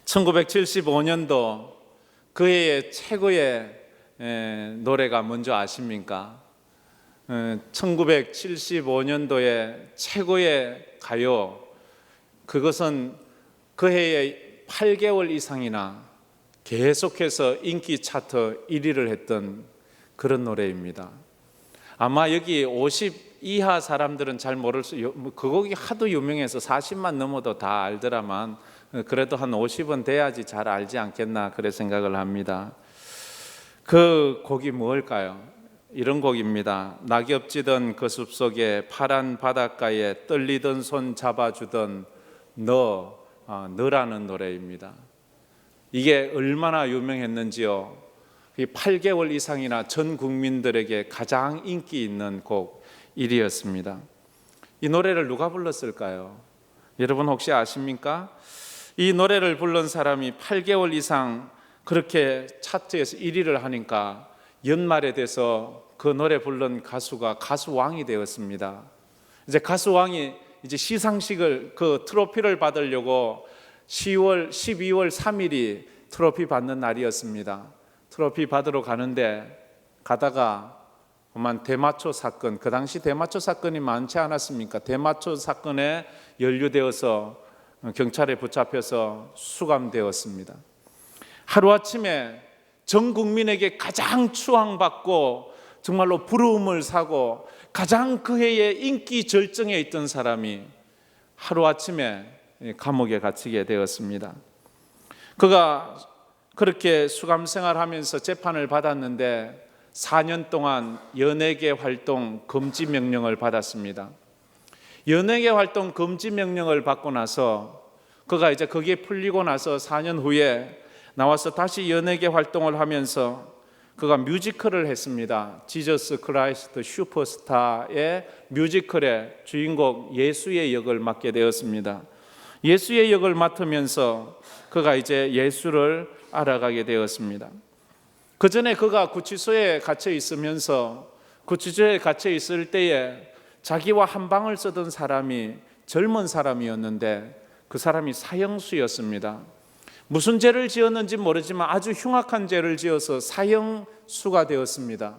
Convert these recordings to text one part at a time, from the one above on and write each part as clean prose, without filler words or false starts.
1975년도 그 해의 최고의 노래가 뭔지 아십니까? 1975년도의 최고의 가요, 그것은 그 해에 8개월 이상이나 계속해서 인기 차트 1위를 했던 그런 노래입니다. 아마 여기 50 이하 사람들은 잘 모를 그 곡이 하도 유명해서 40만 넘어도 다 알더라만 그래도 한 50은 돼야지 잘 알지 않겠나 그래 생각을 합니다. 그 곡이 뭘까요? 이런 곡입니다. 낙엽지던 그 숲속에 파란 바닷가에 떨리던 손 잡아주던 너라는 노래입니다. 이게 얼마나 유명했는지요. 8개월 이상이나 전 국민들에게 가장 인기 있는 곡 1위였습니다. 이 노래를 누가 불렀을까요? 여러분 혹시 아십니까? 이 노래를 부른 사람이 8개월 이상 그렇게 차트에서 1위를 하니까 연말에 돼서 그 노래 부른 가수가 가수왕이 되었습니다. 이제 가수왕이 이제 시상식을 그 트로피를 받으려고 12월 3일이 트로피 받는 날이었습니다. 트로피 받으러 가는데 가다가 그만 대마초 사건, 그 당시 대마초 사건이 많지 않았습니까? 대마초 사건에 연루되어서 경찰에 붙잡혀서 수감되었습니다. 하루아침에 전 국민에게 가장 추앙받고 정말로 부러움을 사고 가장 그 해에 인기 절정에 있던 사람이 하루아침에 감옥에 갇히게 되었습니다. 그가 그렇게 수감 생활하면서 재판을 받았는데 4년 동안 연예계 활동 금지 명령을 받았습니다. 연예계 활동 금지 명령을 받고 나서 그가 이제 거기에 풀리고 나서 4년 후에 나와서 다시 연예계 활동을 하면서 그가 뮤지컬을 했습니다. 지저스 크라이스트 슈퍼스타의 뮤지컬의 주인공 예수의 역을 맡게 되었습니다. 예수의 역을 맡으면서 그가 이제 예수를 알아가게 되었습니다. 그 전에 그가 구치소에 갇혀 있으면서 구치소에 갇혀 있을 때에 자기와 한 방을 쓰던 사람이 젊은 사람이었는데 그 사람이 사형수였습니다. 무슨 죄를 지었는지 모르지만 아주 흉악한 죄를 지어서 사형수가 되었습니다.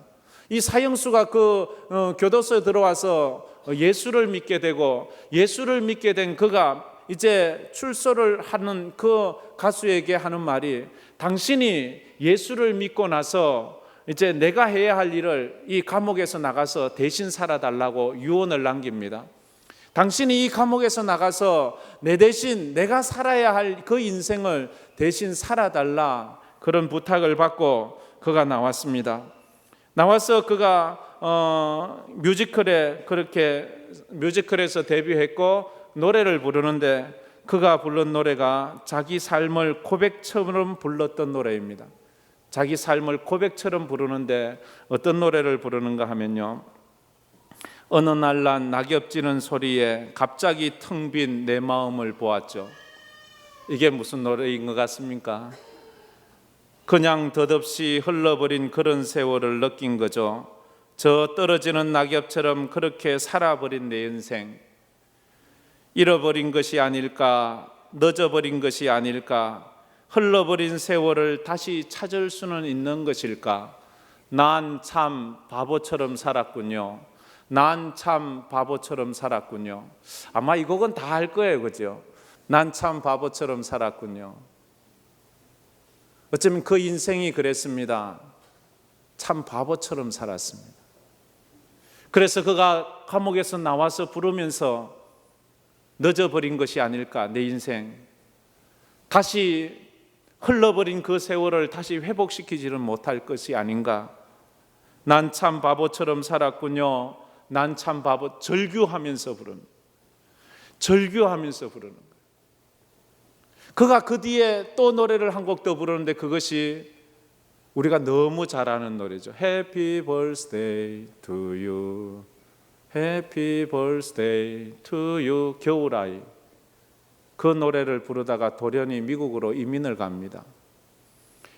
이 사형수가 그 교도소에 들어와서 예수를 믿게 되고 예수를 믿게 된 그가 이제 출소를 하는 그 가수에게 하는 말이 당신이 예수를 믿고 나서 이제 내가 해야 할 일을 이 감옥에서 나가서 대신 살아달라고 유언을 남깁니다. 당신이 이 감옥에서 나가서 내 대신 내가 살아야 할 그 인생을 대신 살아달라 그런 부탁을 받고 그가 나왔습니다. 나와서 그가 뮤지컬에서 데뷔했고 노래를 부르는데 그가 부른 노래가 자기 삶을 고백처럼 불렀던 노래입니다. 자기 삶을 고백처럼 부르는데 어떤 노래를 부르는가 하면요, 어느 날 난 낙엽지는 소리에 갑자기 텅 빈 내 마음을 보았죠. 이게 무슨 노래인 것 같습니까? 그냥 덧없이 흘러버린 그런 세월을 느낀 거죠. 저 떨어지는 낙엽처럼 그렇게 살아버린 내 인생, 잃어버린 것이 아닐까, 늦어버린 것이 아닐까, 흘러버린 세월을 다시 찾을 수는 있는 것일까? 난 참 바보처럼 살았군요. 난 참 바보처럼 살았군요. 아마 이 곡은 다 알 거예요, 그죠? 난 참 바보처럼 살았군요. 어쩌면 그 인생이 그랬습니다. 참 바보처럼 살았습니다. 그래서 그가 감옥에서 나와서 부르면서 늦어버린 것이 아닐까, 내 인생 다시 흘러버린 그 세월을 다시 회복시키지는 못할 것이 아닌가. 난 참 바보처럼 살았군요. 난 참 바보, 절규하면서 부르는 거예요. 그가 그 뒤에 또 노래를 한 곡 더 부르는데 그것이 우리가 너무 잘 아는 노래죠. Happy birthday to you, Happy birthday to you. 겨울아이. 그 노래를 부르다가 돌연히 미국으로 이민을 갑니다.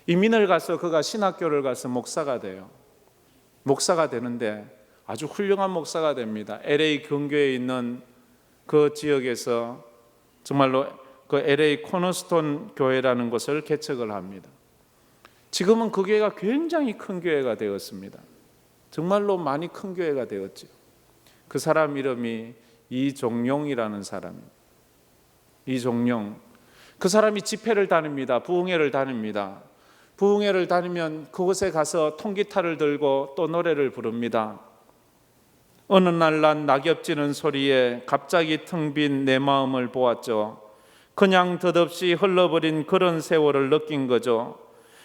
이민을 가서 그가 신학교를 가서 목사가 돼요. 목사가 되는데 아주 훌륭한 목사가 됩니다. LA 근교에 있는 그 지역에서 정말로 그 LA 코너스톤 교회라는 곳을 개척을 합니다. 지금은 그 교회가 굉장히 큰 교회가 되었습니다. 정말로 많이 큰 교회가 되었죠. 그 사람 이름이 이종용이라는 사람입니다. 이종용. 그 사람이 집회를 다닙니다. 부흥회를 다닙니다. 부흥회를 다니면 그곳에 가서 통기타를 들고 또 노래를 부릅니다. 어느 날 난 낙엽지는 소리에 갑자기 텅 빈 내 마음을 보았죠. 그냥 덧없이 흘러버린 그런 세월을 느낀 거죠.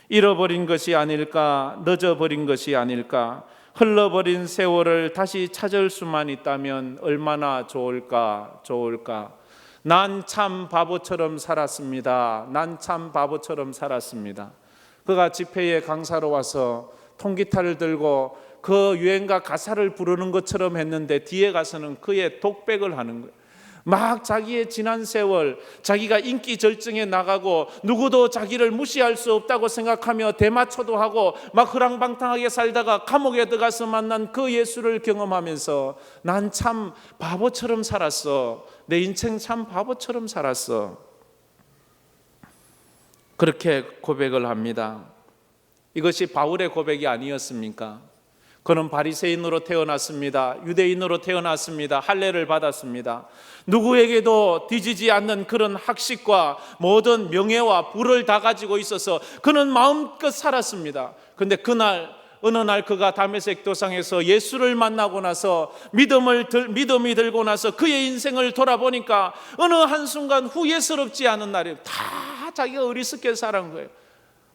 잃어버린 것이 아닐까, 늦어버린 것이 아닐까. 흘러버린 세월을 다시 찾을 수만 있다면 얼마나 좋을까. 난 참 바보처럼 살았습니다. 난 참 바보처럼 살았습니다. 그가 집회에 강사로 와서 통기타를 들고 그 유행가 가사를 부르는 것처럼 했는데 뒤에 가서는 그의 독백을 하는 거예요. 막 자기의 지난 세월, 자기가 인기 절정에 나가고 누구도 자기를 무시할 수 없다고 생각하며 대마초도 하고 막 허랑방탕하게 살다가 감옥에 들어가서 만난 그 예수를 경험하면서 난 참 바보처럼 살았어. 내 인생 참 바보처럼 살았어. 그렇게 고백을 합니다. 이것이 바울의 고백이 아니었습니까? 그는 바리새인으로 태어났습니다. 유대인으로 태어났습니다. 할례를 받았습니다. 누구에게도 뒤지지 않는 그런 학식과 모든 명예와 부를 다 가지고 있어서 그는 마음껏 살았습니다. 그런데 어느 날 그가 다메섹 도상에서 예수를 만나고 나서 믿음이 들고 나서 그의 인생을 돌아보니까 어느 한순간 후회스럽지 않은 날이 다 자기가 어리석게 살은 거예요.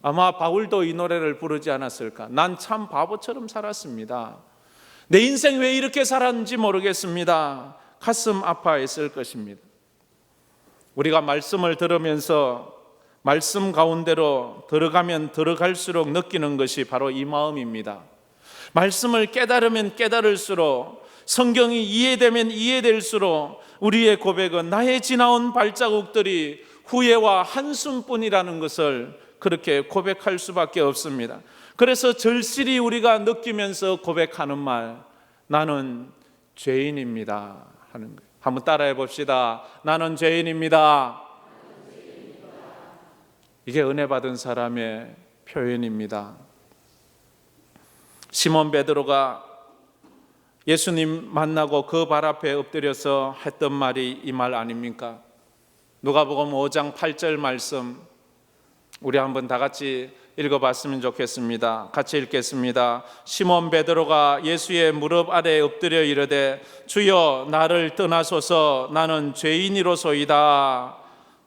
아마 바울도 이 노래를 부르지 않았을까? 난 참 바보처럼 살았습니다. 내 인생 왜 이렇게 살았는지 모르겠습니다. 가슴 아파했을 것입니다. 우리가 말씀을 들으면서 말씀 가운데로 들어가면 들어갈수록 느끼는 것이 바로 이 마음입니다. 말씀을 깨달으면 깨달을수록, 성경이 이해되면 이해될수록 우리의 고백은 나의 지나온 발자국들이 후회와 한숨뿐이라는 것을 그렇게 고백할 수밖에 없습니다. 그래서 절실히 우리가 느끼면서 고백하는 말, 나는 죄인입니다 하는 거예요. 한번 따라해 봅시다. 나는 죄인입니다. 이게 은혜 받은 사람의 표현입니다. 시몬 베드로가 예수님 만나고 그 발 앞에 엎드려서 했던 말이 이 말 아닙니까? 누가복음 5장 8절 말씀 우리 한번 다 같이 읽어봤으면 좋겠습니다. 같이 읽겠습니다. 시몬 베드로가 예수의 무릎 아래에 엎드려 이르되 주여 나를 떠나소서 나는 죄인이로소이다.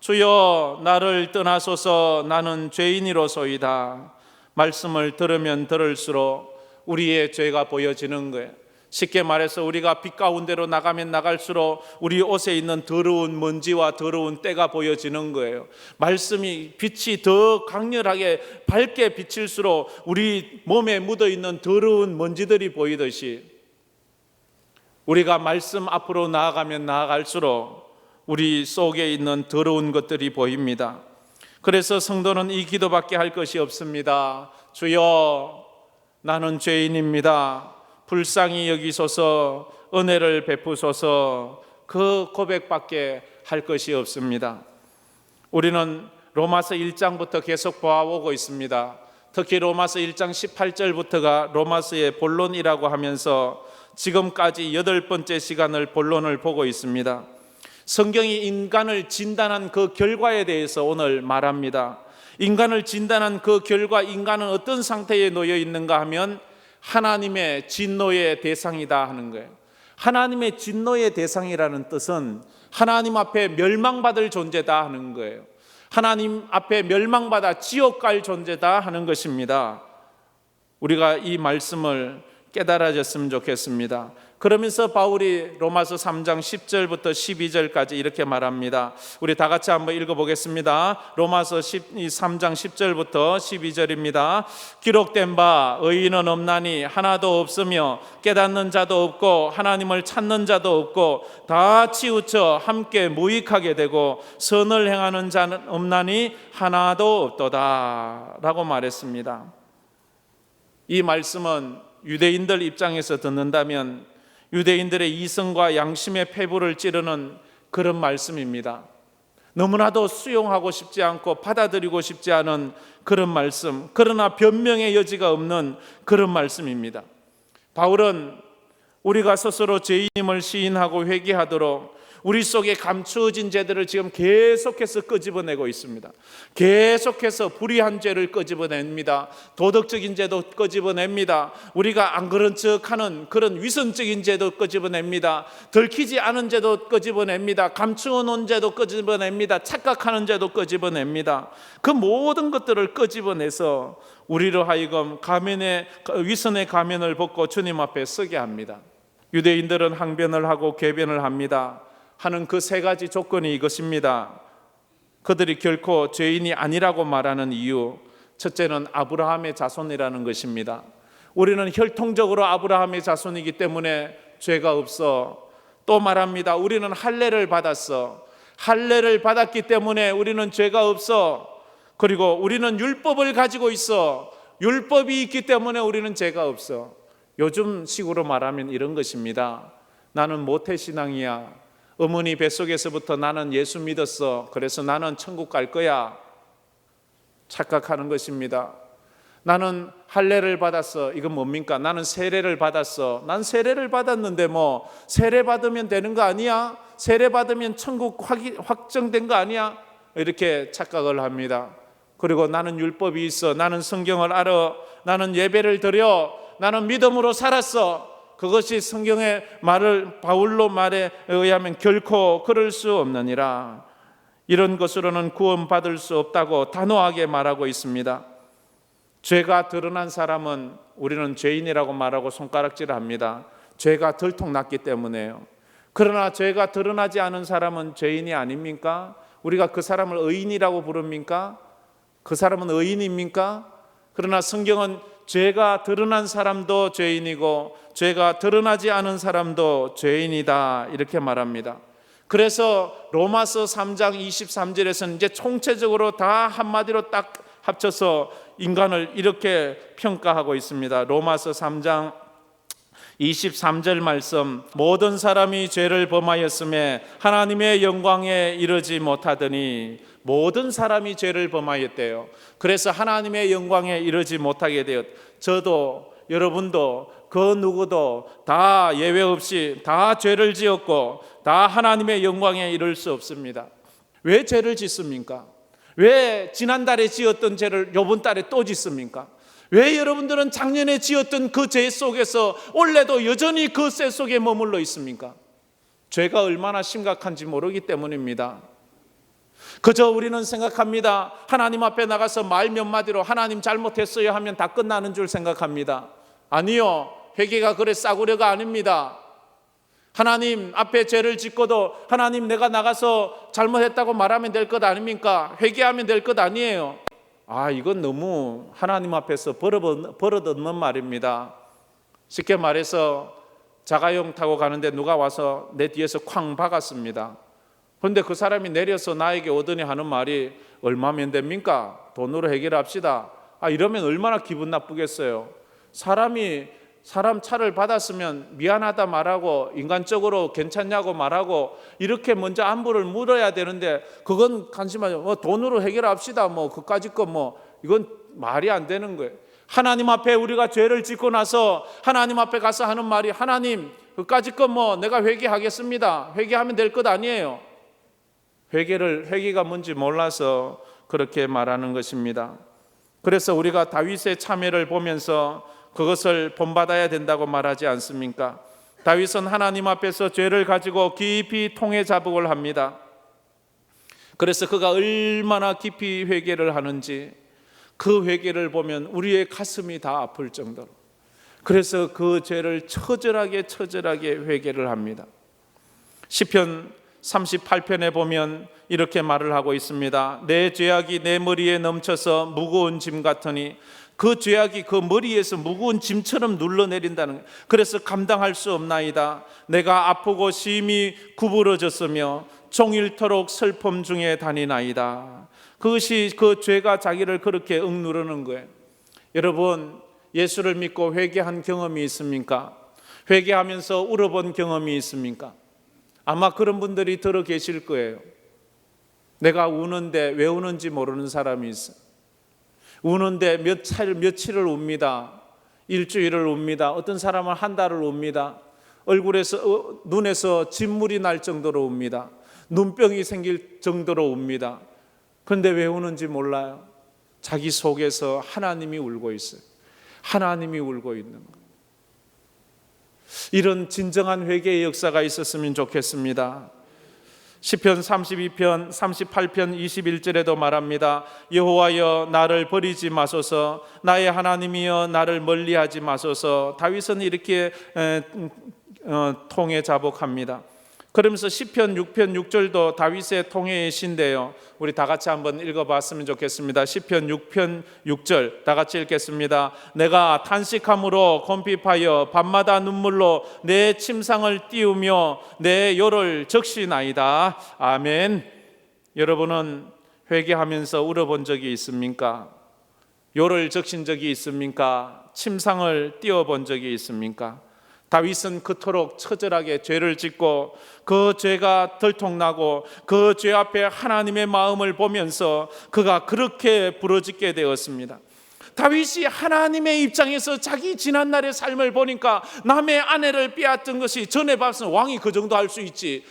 주여 나를 떠나소서 나는 죄인이로소이다. 말씀을 들으면 들을수록 우리의 죄가 보여지는 거예요. 쉽게 말해서 우리가 빛 가운데로 나가면 나갈수록 우리 옷에 있는 더러운 먼지와 더러운 때가 보여지는 거예요. 말씀이 빛이 더 강렬하게 밝게 비칠수록 우리 몸에 묻어있는 더러운 먼지들이 보이듯이 우리가 말씀 앞으로 나아가면 나아갈수록 우리 속에 있는 더러운 것들이 보입니다. 그래서 성도는 이 기도밖에 할 것이 없습니다. 주여 나는 죄인입니다. 불쌍히 여기소서, 은혜를 베푸소서. 그 고백밖에 할 것이 없습니다. 우리는 로마서 1장부터 계속 보아오고 있습니다. 특히 로마서 1장 18절부터가 로마서의 본론이라고 하면서 지금까지 8번째 시간을 본론을 보고 있습니다. 성경이 인간을 진단한 그 결과에 대해서 오늘 말합니다. 인간을 진단한 그 결과, 인간은 어떤 상태에 놓여 있는가 하면 하나님의 진노의 대상이다 하는 거예요. 하나님의 진노의 대상이라는 뜻은 하나님 앞에 멸망받을 존재다 하는 거예요. 하나님 앞에 멸망받아 지옥 갈 존재다 하는 것입니다. 우리가 이 말씀을 깨달아졌으면 좋겠습니다. 그러면서 바울이 로마서 3장 10절부터 12절까지 이렇게 말합니다. 우리 다 같이 한번 읽어보겠습니다. 로마서 3장 10절부터 12절입니다. 기록된 바 의인은 없나니 하나도 없으며 깨닫는 자도 없고 하나님을 찾는 자도 없고 다 치우쳐 함께 무익하게 되고 선을 행하는 자는 없나니 하나도 없도다 라고 말했습니다. 이 말씀은 유대인들 입장에서 듣는다면 유대인들의 이성과 양심의 폐부를 찌르는 그런 말씀입니다. 너무나도 수용하고 싶지 않고 받아들이고 싶지 않은 그런 말씀, 그러나 변명의 여지가 없는 그런 말씀입니다. 바울은 우리가 스스로 죄인임을 시인하고 회개하도록 우리 속에 감추어진 죄들을 지금 계속해서 끄집어내고 있습니다. 계속해서 불의한 죄를 끄집어냅니다. 도덕적인 죄도 끄집어냅니다. 우리가 안 그런 척하는 그런 위선적인 죄도 끄집어냅니다. 들키지 않은 죄도 끄집어냅니다. 감추어 놓은 죄도 끄집어냅니다. 착각하는 죄도 끄집어냅니다. 그 모든 것들을 끄집어내서 우리로 하여금 위선의 가면을 벗고 주님 앞에 서게 합니다. 유대인들은 항변을 하고 궤변을 합니다. 하는 그 세 가지 조건이 이것입니다. 그들이 결코 죄인이 아니라고 말하는 이유, 첫째는 아브라함의 자손이라는 것입니다. 우리는 혈통적으로 아브라함의 자손이기 때문에 죄가 없어. 또 말합니다. 우리는 할례를 받았어. 할례를 받았기 때문에 우리는 죄가 없어. 그리고 우리는 율법을 가지고 있어. 율법이 있기 때문에 우리는 죄가 없어. 요즘 식으로 말하면 이런 것입니다. 나는 모태신앙이야. 어머니 뱃속에서부터 나는 예수 믿었어. 그래서 나는 천국 갈 거야. 착각하는 것입니다. 나는 할례를 받았어. 이건 뭡니까? 나는 세례를 받았어. 난 세례를 받았는데 뭐 세례 받으면 되는 거 아니야? 세례 받으면 천국 확정된 거 아니야? 이렇게 착각을 합니다. 그리고 나는 율법이 있어. 나는 성경을 알아. 나는 예배를 드려. 나는 믿음으로 살았어. 그것이 성경의 말을 바울로 말에 의하면 결코 그럴 수 없느니라. 이런 것으로는 구원받을 수 없다고 단호하게 말하고 있습니다. 죄가 드러난 사람은 우리는 죄인이라고 말하고 손가락질을 합니다. 죄가 들통났기 때문에요. 그러나 죄가 드러나지 않은 사람은 죄인이 아닙니까? 우리가 그 사람을 의인이라고 부릅니까? 그 사람은 의인입니까? 그러나 성경은 죄가 드러난 사람도 죄인이고 죄가 드러나지 않은 사람도 죄인이다 이렇게 말합니다. 그래서 로마서 3장 23절에서는 이제 총체적으로 다 한마디로 딱 합쳐서 인간을 이렇게 평가하고 있습니다. 로마서 3장 23절 말씀, 모든 사람이 죄를 범하였음에 하나님의 영광에 이르지 못하더니, 모든 사람이 죄를 범하였대요. 그래서 하나님의 영광에 이르지 못하게 되었. 저도 여러분도 그 누구도 다 예외 없이 다 죄를 지었고 다 하나님의 영광에 이를 수 없습니다. 왜 죄를 짓습니까? 왜 지난달에 지었던 죄를 이번 달에 또 짓습니까? 왜 여러분들은 작년에 지었던 그 죄 속에서 올해도 여전히 그 쇠 속에 머물러 있습니까? 죄가 얼마나 심각한지 모르기 때문입니다. 그저 우리는 생각합니다. 하나님 앞에 나가서 말 몇 마디로 하나님 잘못했어요 하면 다 끝나는 줄 생각합니다. 아니요, 회개가 그래 싸구려가 아닙니다. 하나님 앞에 죄를 짓고도 하나님 내가 나가서 잘못했다고 말하면 될 것 아닙니까? 회개하면 될 것 아니에요. 이건 너무 하나님 앞에서 버릇없는 말입니다. 쉽게 말해서 자가용 타고 가는데 누가 와서 내 뒤에서 쾅 박았습니다. 그런데 그 사람이 내려서 나에게 오더니 하는 말이 얼마면 됩니까? 돈으로 해결합시다. 이러면 얼마나 기분 나쁘겠어요. 사람 차를 받았으면 미안하다 말하고 인간적으로 괜찮냐고 말하고 이렇게 먼저 안부를 물어야 되는데 그건 간심하죠. 돈으로 해결합시다. 그까짓 거 이건 말이 안 되는 거예요. 하나님 앞에 우리가 죄를 짓고 나서 하나님 앞에 가서 하는 말이 하나님 그까짓 거 내가 회개하겠습니다. 회개하면 될 것 아니에요. 회개가 뭔지 몰라서 그렇게 말하는 것입니다. 그래서 우리가 다윗의 참회를 보면서 그것을 본받아야 된다고 말하지 않습니까? 다윗은 하나님 앞에서 죄를 가지고 깊이 통회 자복을 합니다. 그래서 그가 얼마나 깊이 회개를 하는지 그 회개를 보면 우리의 가슴이 다 아플 정도로, 그래서 그 죄를 처절하게 회개를 합니다. 시편 38편에 보면 이렇게 말을 하고 있습니다. 내 죄악이 내 머리에 넘쳐서 무거운 짐 같으니, 그 죄악이 그 머리에서 무거운 짐처럼 눌러내린다는 거예요. 그래서 감당할 수 없나이다. 내가 아프고 심히 구부러졌으며 종일토록 슬픔 중에 다니나이다. 그것이 그 죄가 자기를 그렇게 억누르는 거예요. 여러분, 예수를 믿고 회개한 경험이 있습니까? 회개하면서 울어본 경험이 있습니까? 아마 그런 분들이 들어 계실 거예요. 내가 우는데 왜 우는지 모르는 사람이 있어. 우는데 며칠을 웁니다. 일주일을 웁니다. 어떤 사람은 한 달을 웁니다. 얼굴에서 눈에서 진물이 날 정도로 웁니다. 눈병이 생길 정도로 웁니다. 그런데 왜 우는지 몰라요. 자기 속에서 하나님이 울고 있어요. 하나님이 울고 있는 거예요. 이런 진정한 회개의 역사가 있었으면 좋겠습니다. 시편 32편 38편 21절에도 말합니다. 여호와여 나를 버리지 마소서, 나의 하나님이여 나를 멀리하지 마소서. 다윗은 이렇게 통해 자복합니다. 그러면서 시편 6편 6절도 다윗의 통해의 시인데요, 우리 다 같이 한번 읽어봤으면 좋겠습니다. 시편 6편 6절 다 같이 읽겠습니다. 내가 탄식함으로 곰핍하여 밤마다 눈물로 내 침상을 띄우며 내 요를 적시나이다. 아멘. 여러분은 회개하면서 울어본 적이 있습니까? 요를 적신 적이 있습니까? 침상을 띄워본 적이 있습니까? 다윗은 그토록 처절하게 죄를 짓고 그 죄가 들통나고 그 죄 앞에 하나님의 마음을 보면서 그가 그렇게 부르짖게 되었습니다. 다윗이 하나님의 입장에서 자기 지난날의 삶을 보니까 남의 아내를 빼앗던 것이 전에 봤으면 왕이 그 정도 할 수 있지,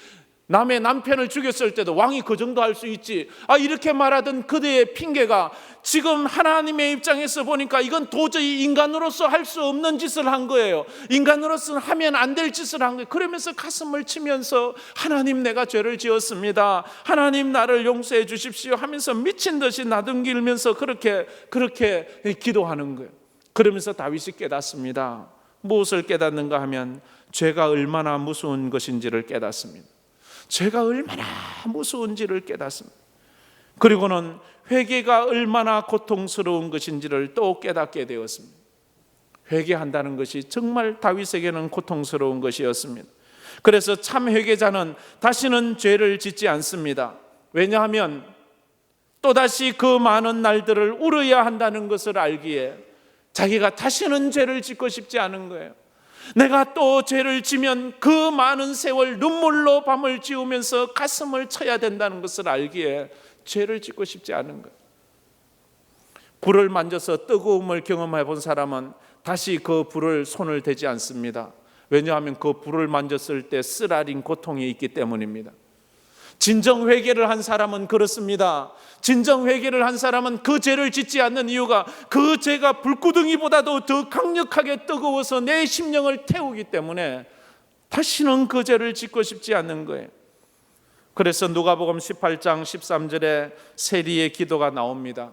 남의 남편을 죽였을 때도 왕이 그 정도 할 수 있지, 이렇게 말하던 그대의 핑계가 지금 하나님의 입장에서 보니까 이건 도저히 인간으로서 할 수 없는 짓을 한 거예요. 인간으로서는 하면 안 될 짓을 한 거예요. 그러면서 가슴을 치면서 하나님, 내가 죄를 지었습니다. 하나님, 나를 용서해 주십시오 하면서 미친 듯이 나등기면서 그렇게 기도하는 거예요. 그러면서 다윗이 깨닫습니다. 무엇을 깨닫는가 하면 죄가 얼마나 무서운 것인지를 깨닫습니다. 죄가 얼마나 무서운지를 깨닫습니다. 그리고는 회개가 얼마나 고통스러운 것인지를 또 깨닫게 되었습니다. 회개한다는 것이 정말 다윗에게는 고통스러운 것이었습니다. 그래서 참 회개자는 다시는 죄를 짓지 않습니다. 왜냐하면 또다시 그 많은 날들을 울어야 한다는 것을 알기에 자기가 다시는 죄를 짓고 싶지 않은 거예요. 내가 또 죄를 지면 그 많은 세월 눈물로 밤을 지우면서 가슴을 쳐야 된다는 것을 알기에 죄를 짓고 싶지 않은 거예요. 불을 만져서 뜨거움을 경험해 본 사람은 다시 그 불을 손을 대지 않습니다. 왜냐하면 그 불을 만졌을 때 쓰라린 고통이 있기 때문입니다. 진정 회개를 한 사람은 그렇습니다. 진정 회개를 한 사람은 그 죄를 짓지 않는 이유가 그 죄가 불구덩이보다도 더 강력하게 뜨거워서 내 심령을 태우기 때문에 다시는 그 죄를 짓고 싶지 않는 거예요. 그래서 누가복음 18장 13절에 세리의 기도가 나옵니다.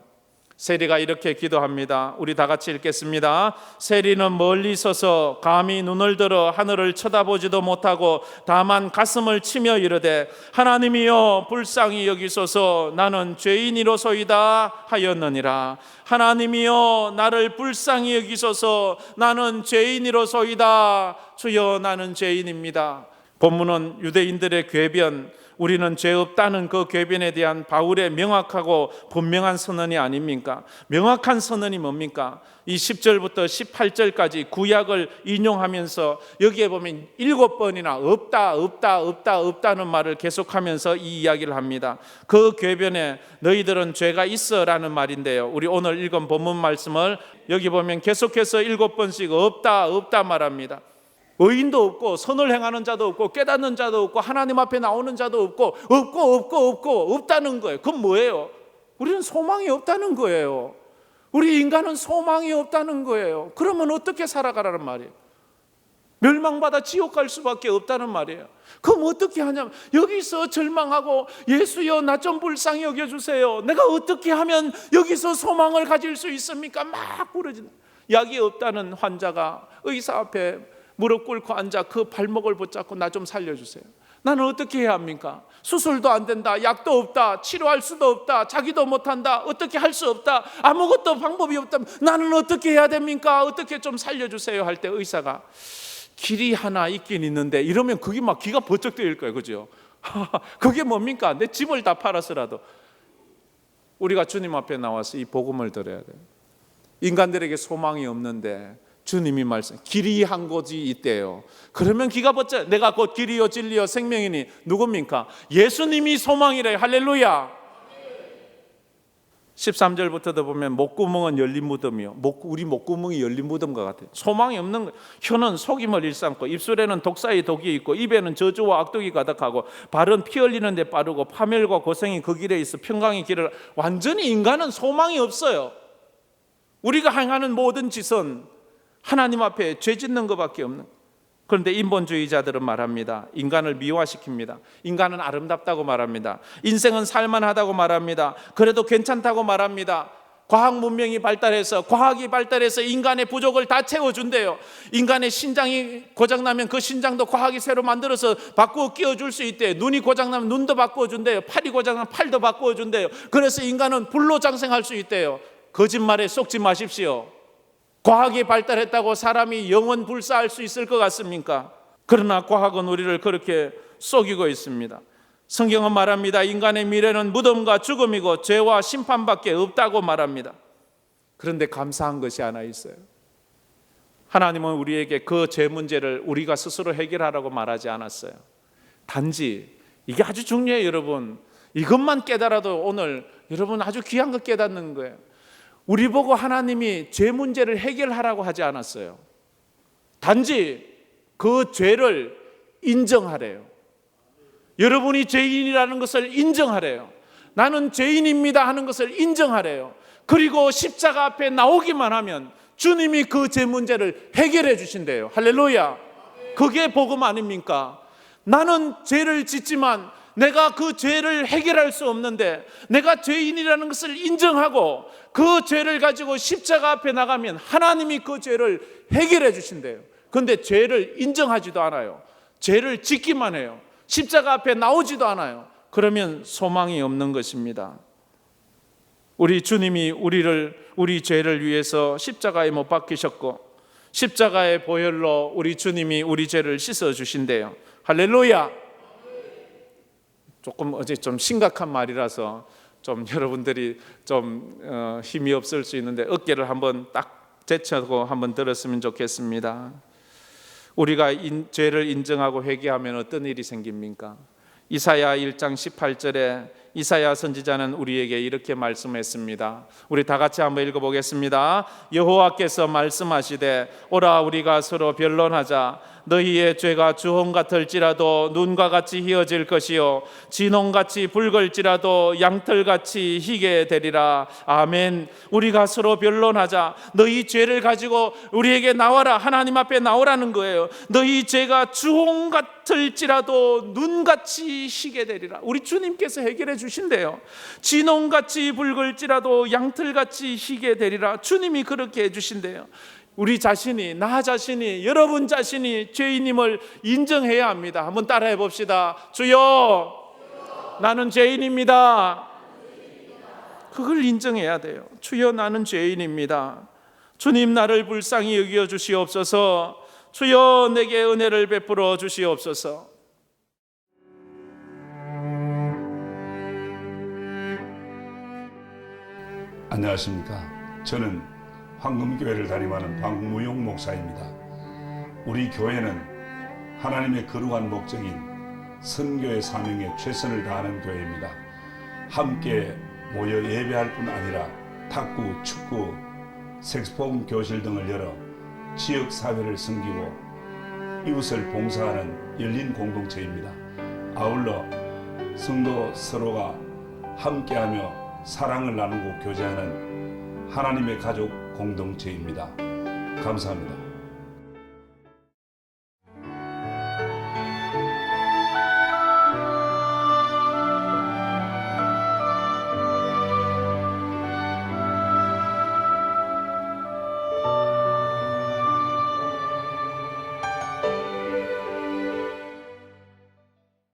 세리가 이렇게 기도합니다. 우리 다 같이 읽겠습니다. 세리는 멀리 서서 감히 눈을 들어 하늘을 쳐다보지도 못하고 다만 가슴을 치며 이르되 하나님이여 불쌍히 여기소서 나는 죄인이로소이다 하였느니라. 하나님이여 나를 불쌍히 여기소서 나는 죄인이로소이다. 주여 나는 죄인입니다. 본문은 유대인들의 궤변, 우리는 죄 없다는 그 궤변에 대한 바울의 명확하고 분명한 선언이 아닙니까? 명확한 선언이 뭡니까? 이 10절부터 18절까지 구약을 인용하면서 여기에 보면 7번이나 없다는 말을 계속하면서 이 이야기를 합니다. 그 궤변에 너희들은 죄가 있어라는 말인데요, 우리 오늘 읽은 본문 말씀을 여기 보면 계속해서 7번씩 없다 말합니다. 의인도 없고 선을 행하는 자도 없고 깨닫는 자도 없고 하나님 앞에 나오는 자도 없고 없다는 거예요. 그건 뭐예요? 우리는 소망이 없다는 거예요. 우리 인간은 소망이 없다는 거예요. 그러면 어떻게 살아가라는 말이에요? 멸망받아 지옥 갈 수밖에 없다는 말이에요. 그럼 어떻게 하냐면 여기서 절망하고 예수여 나 좀 불쌍히 여겨주세요. 내가 어떻게 하면 여기서 소망을 가질 수 있습니까? 막 부르짖는, 약이 없다는 환자가 의사 앞에 무릎 꿇고 앉아 그 발목을 붙잡고 나 좀 살려주세요. 나는 어떻게 해야 합니까? 수술도 안 된다, 약도 없다, 치료할 수도 없다, 자기도 못한다, 어떻게 할 수 없다, 아무것도 방법이 없다. 나는 어떻게 해야 됩니까? 어떻게 좀 살려주세요 할 때 의사가 길이 하나 있긴 있는데, 이러면 그게 막 기가 번쩍 뜨일 거예요. 그죠? 그게 뭡니까? 내 집을 다 팔아서라도 우리가 주님 앞에 나와서 이 복음을 들어야 돼요. 인간들에게 소망이 없는데 주님이 말씀, 길이 한 곳이 있대요. 그러면 기가 번쩍, 내가 곧 길이요 진리요 생명이니 누굽니까? 예수님이 소망이래요. 할렐루야. 13절부터도 보면 목구멍은 열린 무덤이요. 우리 목구멍이 열린 무덤과 같아요. 소망이 없는 거예요. 혀는 속임을 일삼고 입술에는 독사의 독이 있고 입에는 저주와 악독이 가득하고 발은 피 흘리는 데 빠르고 파멸과 고생이 그 길에 있어 평강의 길을. 완전히 인간은 소망이 없어요. 우리가 행하는 모든 짓은 하나님 앞에 죄 짓는 것밖에 없는 거예요. 그런데 인본주의자들은 말합니다. 인간을 미화시킵니다. 인간은 아름답다고 말합니다. 인생은 살만하다고 말합니다. 그래도 괜찮다고 말합니다. 과학 문명이 발달해서 과학이 발달해서 인간의 부족을 다 채워준대요. 인간의 신장이 고장나면 그 신장도 과학이 새로 만들어서 바꾸어 끼워줄 수 있대요. 눈이 고장나면 눈도 바꾸어준대요. 팔이 고장나면 팔도 바꾸어준대요. 그래서 인간은 불로장생할 수 있대요. 거짓말에 속지 마십시오. 과학이 발달했다고 사람이 영원 불사할 수 있을 것 같습니까? 그러나 과학은 우리를 그렇게 속이고 있습니다. 성경은 말합니다. 인간의 미래는 무덤과 죽음이고 죄와 심판밖에 없다고 말합니다. 그런데 감사한 것이 하나 있어요. 하나님은 우리에게 그 죄 문제를 우리가 스스로 해결하라고 말하지 않았어요. 단지 이게 아주 중요해요, 여러분. 이것만 깨달아도 오늘 여러분 아주 귀한 거 깨닫는 거예요. 우리 보고 하나님이 죄 문제를 해결하라고 하지 않았어요. 단지 그 죄를 인정하래요. 여러분이 죄인이라는 것을 인정하래요. 나는 죄인입니다 하는 것을 인정하래요. 그리고 십자가 앞에 나오기만 하면 주님이 그 죄 문제를 해결해 주신대요. 할렐루야. 그게 복음 아닙니까? 나는 죄를 짓지만 내가 그 죄를 해결할 수 없는데 내가 죄인이라는 것을 인정하고 그 죄를 가지고 십자가 앞에 나가면 하나님이 그 죄를 해결해 주신대요. 그런데 죄를 인정하지도 않아요. 죄를 짓기만 해요. 십자가 앞에 나오지도 않아요. 그러면 소망이 없는 것입니다. 우리 주님이 우리 죄를 위해서 십자가에 못 박히셨고 십자가의 보혈로 우리 주님이 우리 죄를 씻어 주신대요. 할렐루야. 조금 어제 좀 심각한 말이라서 좀 여러분들이 좀 힘이 없을 수 있는데 어깨를 한번 딱 제쳐고 한번 들었으면 좋겠습니다. 우리가 죄를 인정하고 회개하면 어떤 일이 생깁니까? 이사야 1장 18절에 이사야 선지자는 우리에게 이렇게 말씀했습니다. 우리 다 같이 한번 읽어보겠습니다. 여호와께서 말씀하시되 오라 우리가 서로 변론하자. 너희의 죄가 주홍 같을지라도 눈과 같이 희어질 것이요 진홍같이 붉을지라도 양털같이 희게 되리라. 아멘. 우리가 서로 변론하자. 너희 죄를 가지고 우리에게 나와라. 하나님 앞에 나오라는 거예요. 너희 죄가 주홍 같을지라도 눈같이 희게 되리라. 우리 주님께서 해결해 주신대요. 진홍같이 붉을지라도 양털같이 희게 되리라. 주님이 그렇게 해주신대요. 우리 자신이, 나 자신이, 여러분 자신이 죄인임을 인정해야 합니다. 한번 따라해 봅시다. 주여, 나는 죄인입니다. 그걸 인정해야 돼요. 주여, 나는 죄인입니다. 주님, 나를 불쌍히 여겨 주시옵소서. 주여, 내게 은혜를 베풀어 주시옵소서. 안녕하십니까. 저는 황금교회를 담임하는 박무용 목사입니다. 우리 교회는 하나님의 거룩한 목적인 선교의 사명에 최선을 다하는 교회입니다. 함께 모여 예배할 뿐 아니라 탁구, 축구, 색소폰 교실 등을 열어 지역 사회를 섬기고 이웃을 봉사하는 열린 공동체입니다. 아울러 성도 서로가 함께하며 사랑을 나누고 교제하는 하나님의 가족 공동체입니다. 감사합니다.